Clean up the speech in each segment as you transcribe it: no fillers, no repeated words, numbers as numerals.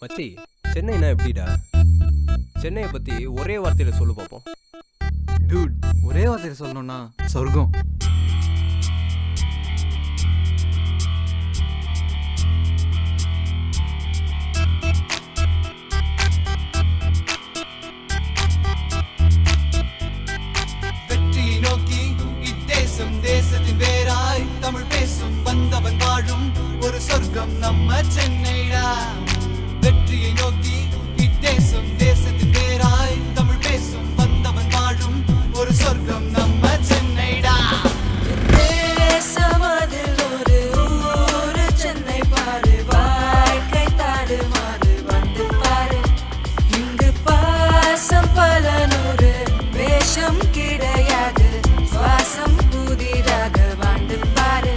மச்சி, சென்னைனா எப்படிடா? சென்னையை பத்தி ஒரே வார்த்தையில சொல்லு பார்ப்போம். டூட், ஒரே வார்த்தையில சொல்லணும்னா சொர்க்கம். வெற்றியை நோக்கி இத்தேசம் தேசத்தின் வேராய் தமிழ் பேசும் வந்தவன் வாழும் ஒரு சொர்க்கம் நம்ம சென்னைடா. வெற்றியை நோக்கி இத்தேசம் தேசத்தின் வேராய் தமிழ் பேசும் வந்தவன் வாழும் ஒரு சொர்க்கம் நம்ம சென்னைடா. தேசமதில் ஒரு ஊரு சென்னை பாரு, வாழ்க்கை தாடு மாறு வந்து பாரு. இங்கு பாசம் பல நூறு, வேஷம் கிடையாது, சுவாசம் புதிதாக வாழ்ந்து பாரு.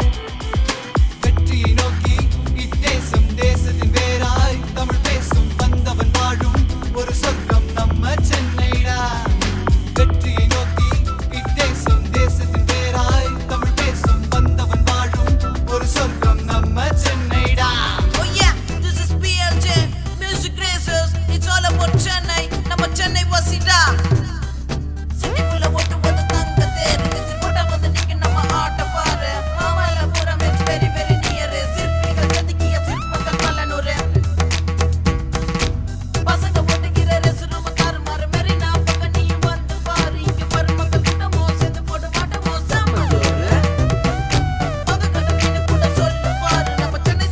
வெற்றியை நோக்கி இத்தேசம் தேசத்தின் வேராய் தமிழ் பேசும் வந்தவன் வாழும் ஒரு சொர்க்கம் நம்ம சென்னைடா. வெற்றியை நோக்கி இத்தேசம் தேசத்தின் வேராய் தமிழ் பேசும் வந்தவன் வாழும் ஒரு சொர்க்கம் நம்ம சென்னைடா. Oh yeah, this is PLJ, Music Racers, it's all about Chennai, நம்ம சென்னை வாசிடா. சிட்டி ஃபுல்லா ஓட்டு ஓட்டு தங்க தேரு, விசில் போட்டா வந்து நிக்க நம்ம ஆட்ட பாரு. Mamallapuram is very very near, சிற்பிகள் செதுக்கிய சிற்பங்கள் பல நூறு. பசங்க ஓட்டுகிற ரெஸ்ரூம் தாறுமாறு, மெரினா பக்கம் நீயும் வந்து பாரு. இங்க மருமக்கள் கூட்டமோ சேர்ந்து போட்டு பாட்டமோ சமதூரு. பக்கத்துல கூட சொல்லு பாரு, நம்ம சென்னை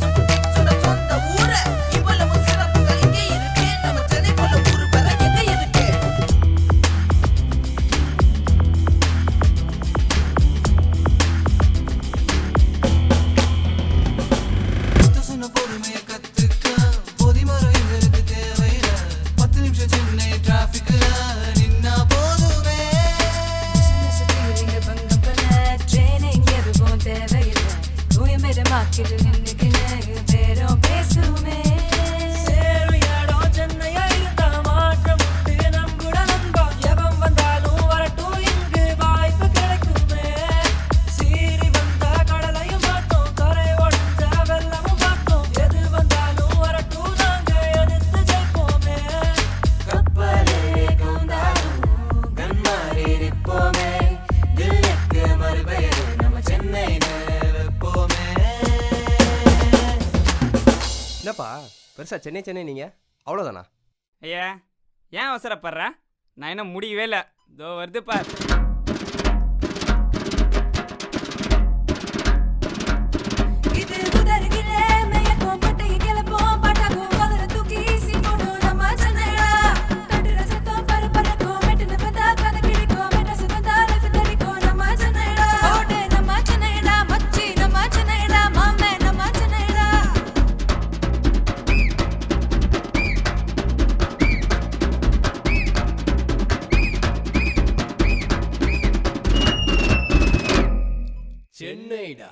சுட சொந்த ஊரு. இவ்வளவு சிறப்புகள் இங்கே இருக்கு, நம்ம சென்னை போல ஊரு வேற எங்க இருக்கு? சொன்ன பொறுமையை கத்துக்க பொதிமரம் எங்களுக்கு தேவையில்ல. 10 நிமிஷம் சென்னை டிராபிக்ல நின்னா போதுமே. இங்க பங்கம் பண்ண ட்ரெயினிங் எதுவும் தேவையில்லை. தூயமிடமாக்கிட்டு நின்னுக்கின்னு பேரும் பேசுமே. சேவையாடும் சென்னையா இருந்தா மாற்றம் உண்டு நம்முட நண்பா. எவன் வந்தாலும் வரட்டும், இங்கு வாய்ப்பு கிடைக்குமே. சீறி வந்த கடலையும் பார்த்தோம், கரை ஒழிஞ்ச வெள்ளமும் பார்த்தோம். எது வந்தாலும் வரட்டும், நாங்க எதிர்த்து ஜெயிப்போமே. கப்பலே கவுந்தாலும் கண்மாறி நிற்போமே. தில்லிக்கு மறுபெயர் நம்ம சென்னைன்னு வைப்போமே. என்னப்பா பெருசா சென்னை சென்னை நீங்க அவ்வளோதானா? ஐயா, ஏன் அவசரப்படுற? நான் இன்னும் முடியவே இல்லை. இதோ வருது பார். இது உதறுகிலே மேயக்கும் பட்டையை கிளப்போம், பாட்டாக்கும் வளர தூக்கி சீப்போடும் நம்ம சென்னைடா. தட்டுற சத்தம் பரபரக்கும், மெட்டுன பார்த்தா காது கிழிக்கும், மெட்ராஸ் வந்தா லைஃப் தெரிக்கும் நம்ம சென்னைடா. ஓடு நம்ம சென்னைடா, மச்சி நம்ம சென்னைடா, மாமே நம்ம சென்னைடா. சென்னைடா.